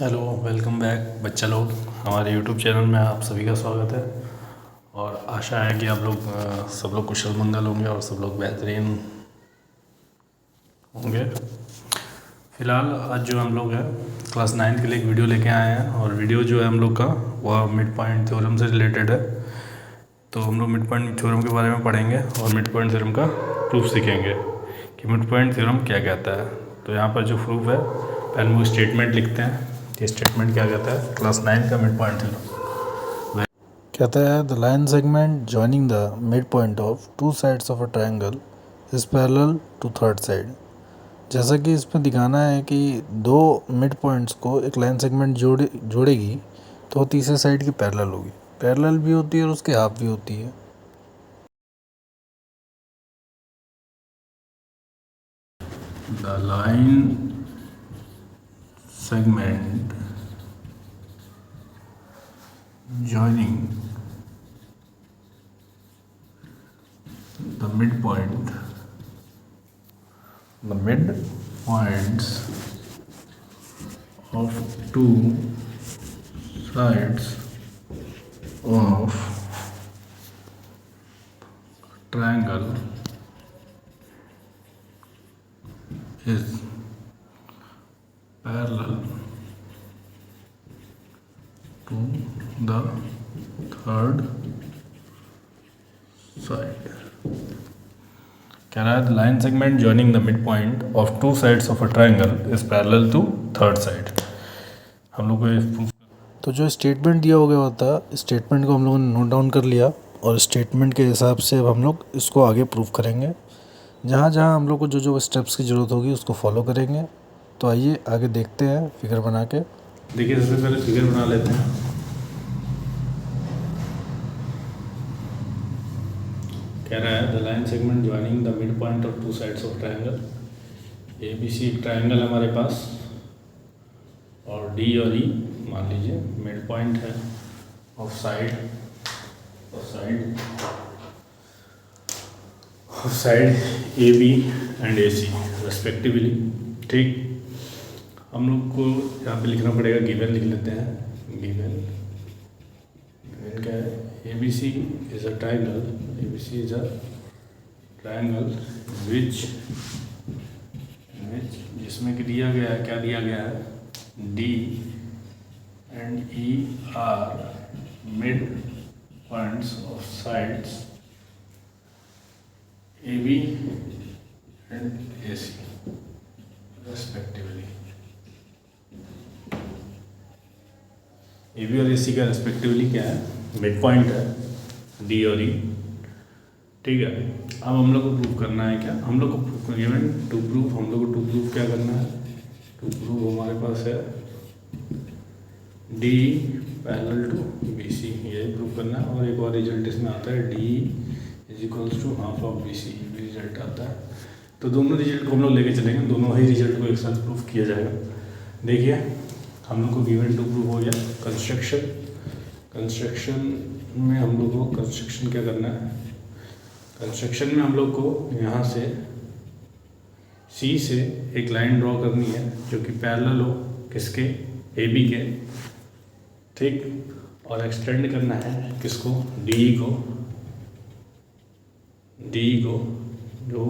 Hello, welcome back बच्चा लोग। हमारे यूट्यूब चैनल में आप सभी का स्वागत है और आशा है कि आप लोग सब लोग कुशल मंगल होंगे और सब लोग बेहतरीन होंगे। फ़िलहाल आज जो हम लोग हैं क्लास 9 के लिए एक वीडियो लेके आए हैं और वीडियो जो है हम लोग का वह मिड पॉइंट थ्योरम से रिलेटेड है। तो हम लोग मिड पॉइंट थ्योरम के बारे में पढ़ेंगे और मिड पॉइंट थ्योरम का प्रूफ सीखेंगे कि मिड पॉइंट थ्योरम क्या कहता है। तो यहाँ पर जो प्रूफ है, पहले हम लोग स्टेटमेंट लिखते हैं कि स्टेटमेंट क्या कहता है। क्लास 9 का मिड पॉइंट थ्योरम कहता है the line segment joining the midpoint of two sides of a triangle is parallel to third side. जैसा कि इसमें दिखाना है कि दो मिड पॉइंट्स को एक लाइन सेगमेंट जोड़ेगी तो तीसरे साइड की पैरेलल होगी। पैरेलल भी होती है और उसके हाफ भी होती है। The line segment joining the midpoints of two sides of triangle is parallel to the third side। कह रहा है the line segment joining the midpoint of two sides of a triangle is parallel to third side. हम लोग को ये proof. तो जो statement दिया हो गया होता है, स्टेटमेंट को हम लोगों ने नोट डाउन कर लिया और स्टेटमेंट के हिसाब से अब हम लोग इसको आगे प्रूफ करेंगे। जहाँ जहाँ हम लोग को जो जो स्टेप्स की ज़रूरत होगी उसको फॉलो करेंगे। तो आइए आगे देखते हैं फिगर बना के। देखिए, सबसे पहले फिगर बना लेते हैं। कह रहा है the line segment joining the midpoint of two sides of triangle. A B C एक ट्राइंगल है हमारे पास और डी और ई मान लीजिए मिड पॉइंट है of side A B and A C respectively. ठीक, हम लोग को यहाँ पे लिखना पड़ेगा, गिवन लिख लेते हैं। गिवन क्या है? A B C is a triangle, A B C is a triangle which जिसमें कि दिया गया है, क्या दिया गया है? D and E are midpoints of sides A B and A C respectively. A B और ए सी का रेस्पेक्टिवली क्या है? मिड पॉइंट है डी और ई। ठीक है, अब हम लोग को प्रूव करना है क्या? हम लोग को गिवन टू प्रूफ, हम लोग को टू प्रूफ क्या करना है? टू प्रूफ हमारे पास है D parallel to B C, यही प्रूव करना है। और एक और रिजल्ट इसमें आता है D is equals to half of B C, भी रिजल्ट आता है। तो दोनों रिजल्ट को हम लोग लेके चलेंगे, दोनों ही रिजल्ट को एक साथ प्रूफ किया जाएगा। देखिए, हम लोग को गिवन टू प्रूफ हो गया। कंस्ट्रक्शन में हम लोग को कंस्ट्रक्शन क्या करना है? कंस्ट्रक्शन में हम लोग को यहाँ से सी से एक लाइन ड्रॉ करनी है जो कि पैरेलल हो किसके? ए बी के। ठीक, और एक्सटेंड करना है किसको? डी को जो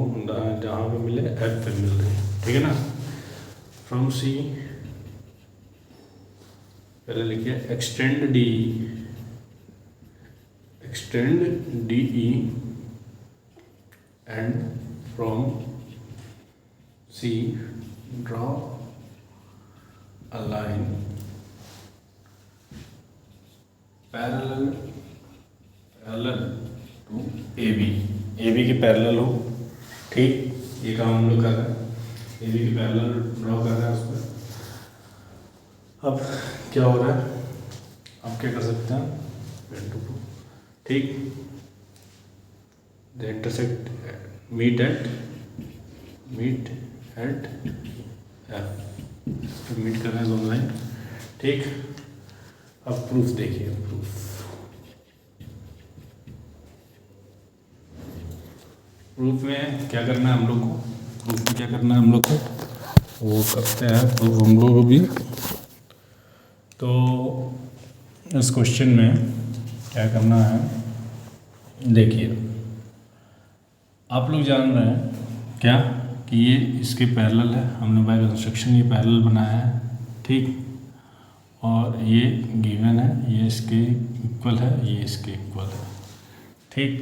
जहाँ पे मिले एफ पे मिल रही है। ठीक है ना? फ्रॉम सी पहले लिखिए extend D E and from C draw a line parallel to A B के पैरेलल हो। ठीक, ये काम हम लोग कर रहे हैं, ए बी के पैरेलल ड्रॉ कर रहे हैं उसमें। अब क्या हो रहा है? आप क्या कर सकते हैं? ठीक, the intersect meet at F, meet कर रहे हैं दोनों लाइन। ठीक, अब प्रूफ देखिए। प्रूफ में क्या करना है हम लोग को? वो करते हैं प्रूफ हम लोग अभी। तो इस क्वेश्चन में क्या करना है, देखिए आप लोग जान रहे हैं क्या कि ये इसके पैरेलल है, हमने बाय कंस्ट्रक्शन ये पैरेलल बनाया है, ठीक। और ये गिवन है, ये इसके इक्वल है, ये इसके इक्वल है, ठीक।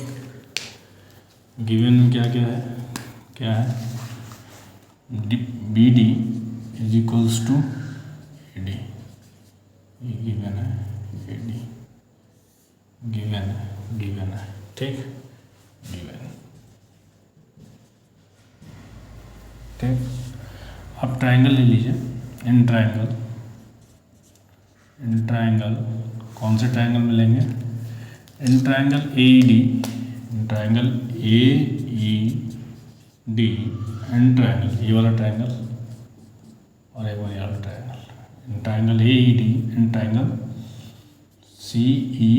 गिवन में क्या क्या है, क्या है, B D is equals to A D, ये गिवन है, ए डी गिवन है, ठीक, गिवन, ठीक। अब ट्राइंगल ले लीजिए, इन ट्राइंगल कौन से ट्राइंगल मिलेंगे, in triangle A E D, triangle A E D and triangle, ये वाला ट्राइंगल और एक वाला triangle, in triangle A E D and triangle C E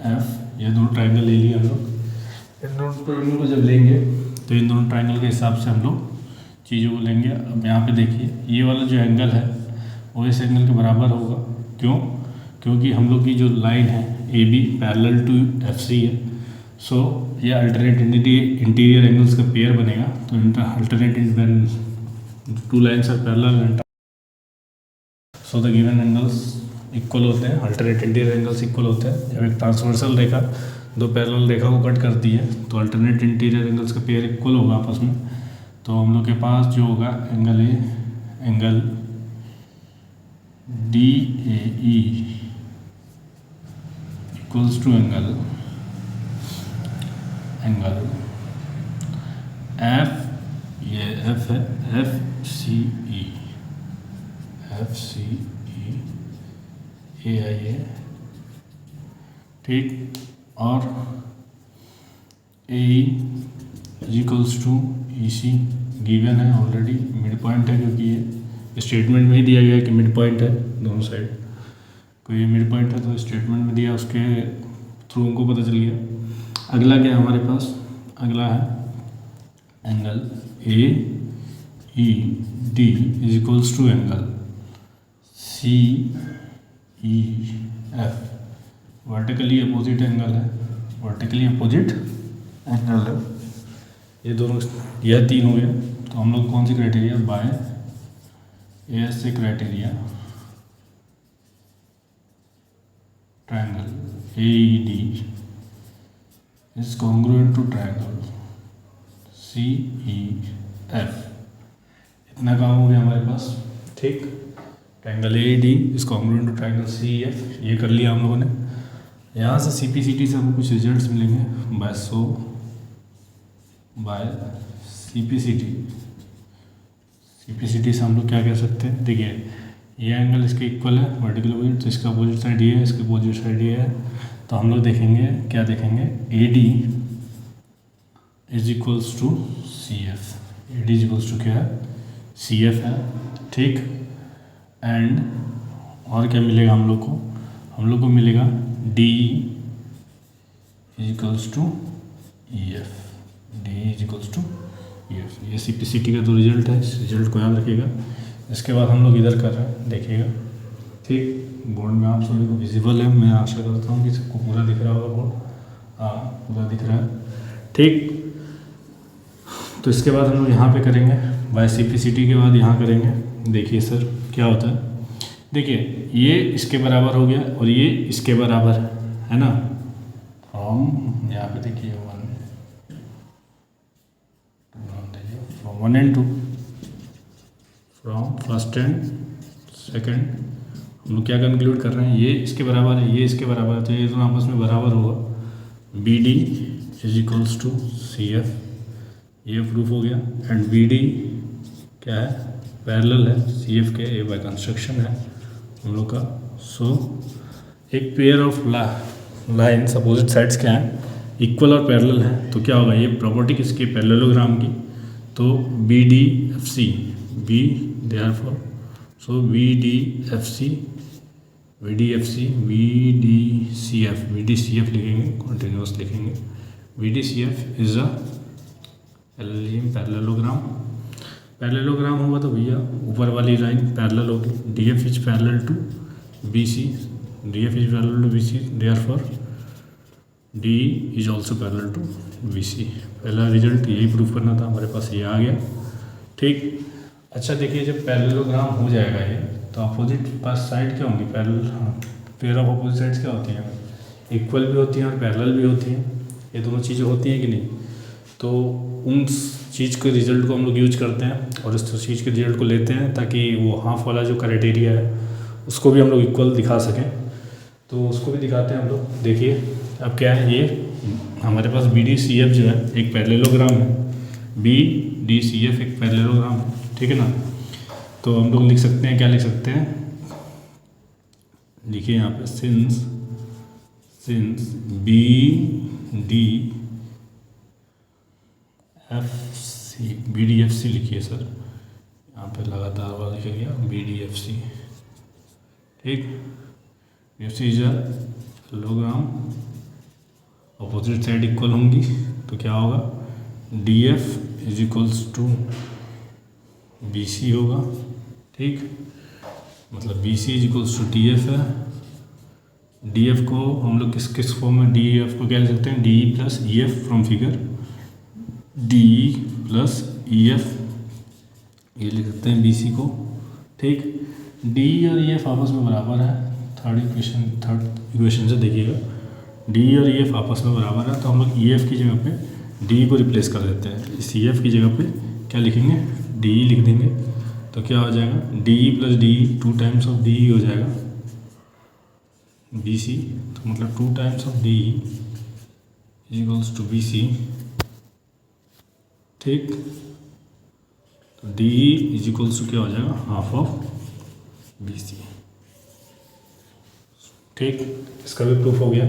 F, ये दोनों ट्राइंगल ले लिए हम लोग। इन दोनों को जब लेंगे तो इन दोनों ट्राइंगल के हिसाब से हम लोग चीज़ों को लेंगे। अब यहाँ पे देखिए ये वाला जो एंगल है वो इस एंगल के बराबर होगा, क्यों, क्योंकि हम लोग की जो लाइन है A B parallel to F C है, सो ये अल्टरनेट इंटीरियर एंगल्स का पेयर बनेगा। तो alternate two lines are parallel, so the given angles equal होते हैं, अल्टरनेट इंटीरियर एंगल्स इक्वल होते हैं। जब एक ट्रांसवर्सल रेखा दो पैरेलल रेखा को कट करती है तो अल्टरनेट इंटीरियर एंगल्स का पेयर इक्वल होगा आपस में। तो हम लोग के पास जो होगा angle A, angle D A E equals to angle F, ये एफ है, एफ सी ई ए है ये, ठीक। और A is equals to E C, given है ऑलरेडी, मिड पॉइंट है क्योंकि ये स्टेटमेंट में ही दिया गया है कि मिड पॉइंट है दोनों साइड, तो ये मिड पॉइंट है तो स्टेटमेंट में दिया, उसके थ्रू हमको पता चल गया। अगला क्या है हमारे पास, अगला है angle A E D is equals to angle C E F, vertically opposite angle है, वर्टिकली अपोजिट एंगल है। ये दोनों, यह तीन हो गया। तो हम लोग कौन सी क्राइटेरिया, बाय ए एस से criteria triangle A E D is congruent to triangle C E F, इतना काम हो गया हमारे पास, ठीक। Triangle A D is congruent to triangle C F, ये कर लिया हम लोगों ने। यहाँ से सी पी सी टी से हमको कुछ रिजल्ट्स मिलेंगे by C P C T से हम लोग क्या कह सकते हैं, देखिए ये एंगल इसके इक्वल है वर्टिकल अपोजिट, तो इसका अपोजिट साइड ये है, इसका अपोजिट साइड ये है। तो हम लोग देखेंगे, क्या देखेंगे, A D is equals to C F, A D is equals to क्या है, सी एफ है, ठीक। एंड और क्या मिलेगा हम लोग को मिलेगा D is equals to E F, D is equals to E F. ये सी पी सी टी का जो रिजल्ट है, इस रिजल्ट को याद रखिएगा। इसके बाद हम लोग इधर कर रहे हैं, देखिएगा, ठीक। बोर्ड में आप सभी को विजिबल है, मैं आशा करता हूँ कि सबको पूरा दिख रहा होगा बोर्ड, हाँ पूरा दिख रहा है, ठीक। तो इसके बाद हम लोग यहाँ पे करेंगे by C P C T के बाद यहाँ करेंगे। देखिए सर क्या होता है, देखिए ये इसके बराबर हो गया और ये इसके बराबर है ना, फ्रॉम यहाँ पे देखिए 1 and 2, from first and second हम लोग क्या कंक्लूड कर रहे हैं, ये इसके बराबर है, ये इसके बराबर है, तो ये दोनों आपस में बराबर होगा। B D is equals to C F, ये प्रूफ हो गया। एंड बी डी क्या है, पैरेलल है सी एफ के, ये बाय कंस्ट्रक्शन है हम लोग का। सो एक pair of lines opposite sides क्या हैं, इक्वल और पैरेलल है, तो क्या होगा, ये प्रॉपर्टी किसकी, पैरेललोग्राम की। तो B D F C, B therefore, so B D F C, V D F C, V D C F, V D C F लिखेंगे, कॉन्टिन्यूस लिखेंगे। V D C F is a parallelogram. Parallelogram होगा तो भैया ऊपर वाली line parallel होगी, D F is parallel to B C, D F is parallel to B C, therefore D is also parallel to B C. पहला result यही proof करना था, हमारे पास ये आ गया। ठीक, अच्छा देखिए जब पैरेललोग्राम हो जाएगा ये, तो अपोजिट पास साइड क्या होंगी, पैरेलल, हाँ, पेयर ऑफ अपोजिट साइड्स क्या होती हैं, इक्वल भी होती हैं और पैरेलल भी होती हैं। ये दोनों चीज़ें होती हैं कि नहीं, तो उन चीज़ के रिजल्ट को हम लोग यूज करते हैं और इस चीज़ के रिजल्ट को लेते हैं ताकि वो हाफ वाला जो क्राइटेरिया है उसको भी हम लोग इक्वल दिखा सकें। तो उसको भी दिखाते हैं हम लोग। देखिए अब क्या है, ये हमारे पास बी डी सी एफ जो है एक पैरेललोग्राम है, बी डी सी एफ एक पैरेललोग्राम है, ठीक है ना। तो हम लोग लिख सकते हैं, क्या लिख सकते हैं, लिखिए यहाँ पे since B D F C, B D F C लिखिए सर, यहाँ पे लगातार वाला लिखा गया बी डी एफ सी। ठीक, F C is a parallelogram, opposite side equal होंगी तो क्या होगा, D F is equals to B C होगा। ठीक, मतलब B C is equals to D F है। डी एफ को हम लोग किस किस फॉर्म में, डी एफ को क्या लिख सकते हैं, D E plus E F from figure, D E plus E F, ये लिख सकते हैं बी सी को। ठीक, डी और ई एफ आपस में बराबर है, थर्ड इक्वेशन से देखिएगा, डी और ई एफ आपस में बराबर है, तो हम लोग ई एफ की जगह पे डी को रिप्लेस कर देते हैं। इस ई एफ की जगह पे क्या लिखेंगे, डी ई लिख देंगे, तो क्या हो जाएगा, D E plus D E, 2 times of D E हो जाएगा बी सी, तो मतलब 2 times of D E is equals to B C. ठीक, तो D E is equals to क्या हो जाएगा, हाफ ऑफ बी सी। ठीक, इसका भी प्रूफ हो गया।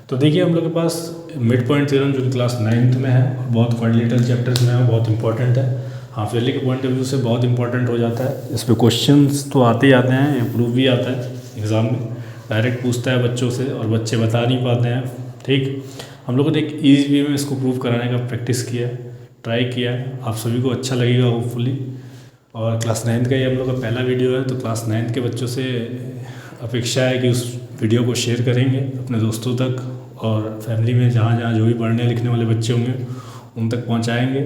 तो देखिए हम लोग के पास मिड पॉइंट थ्योरम जो कि क्लास 9th में है, बहुत क्वाड्रिलेटरल चैप्टर्स में है, बहुत इंपॉर्टेंट है, हाफ ईयरली के पॉइंट ऑफ व्यू से बहुत इंपॉर्टेंट हो जाता है। इस पर क्वेश्चंस तो आते ही आते हैं, ये प्रूफ भी आता है एग्ज़ाम में, डायरेक्ट पूछता है बच्चों से और बच्चे बता नहीं पाते हैं। ठीक, हम लोगों ने एक ईजी वे में इसको प्रूव कराने का प्रैक्टिस किया है, ट्राई किया है, आप सभी को अच्छा लगेगा होपफुली। और क्लास 9th का ये हम लोग का पहला वीडियो है, तो क्लास 9th के बच्चों से अपेक्षा है कि उस वीडियो को शेयर करेंगे अपने दोस्तों तक और फैमिली में जहाँ जहाँ जो भी पढ़ने लिखने वाले बच्चे होंगे उन तक पहुँचाएँगे,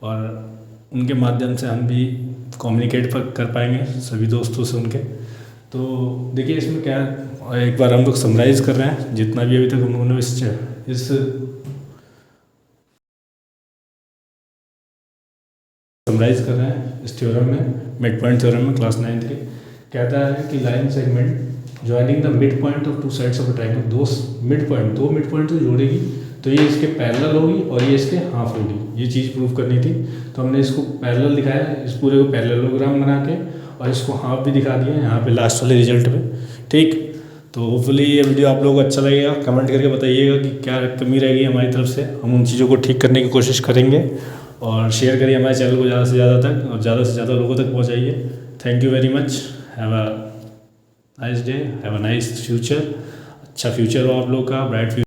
और उनके माध्यम से हम भी कम्युनिकेट कर पाएंगे सभी दोस्तों से उनके। तो देखिए इसमें क्या है, एक बार हम लोग समराइज़ कर रहे हैं जितना भी अभी तक हम लोगों ने इस समराइज़ कर रहे हैं इस थ्योरम में, मिड पॉइंट थ्योरम में क्लास 9th के। कहता है कि line segment joining the midpoint of 2 sides of a triangle, दो मिड पॉइंट तो जोड़ेगी, तो ये इसके पैरेलल होगी और ये इसके हाफ होगी, ये चीज़ प्रूव करनी थी। तो हमने इसको पैरेलल दिखाया, इस पूरे को पैरेललोग्राम बना के, और इसको हाफ भी दिखा दिया यहाँ पे लास्ट वाले रिजल्ट में। ठीक, तो होपफुली ये वीडियो आप लोगों को अच्छा लगेगा, कमेंट करके बताइएगा कि क्या कमी रहेगी हमारी तरफ से, हम उन चीज़ों को ठीक करने की कोशिश करेंगे। और शेयर करिए हमारे चैनल को ज़्यादा से ज़्यादा तक, और ज़्यादा से ज़्यादा लोगों तक पहुँचाइए। Thank you very much, have a nice day, have a nice future, अच्छा फ्यूचर हो आप लोग का, ब्राइट फ्यूचर।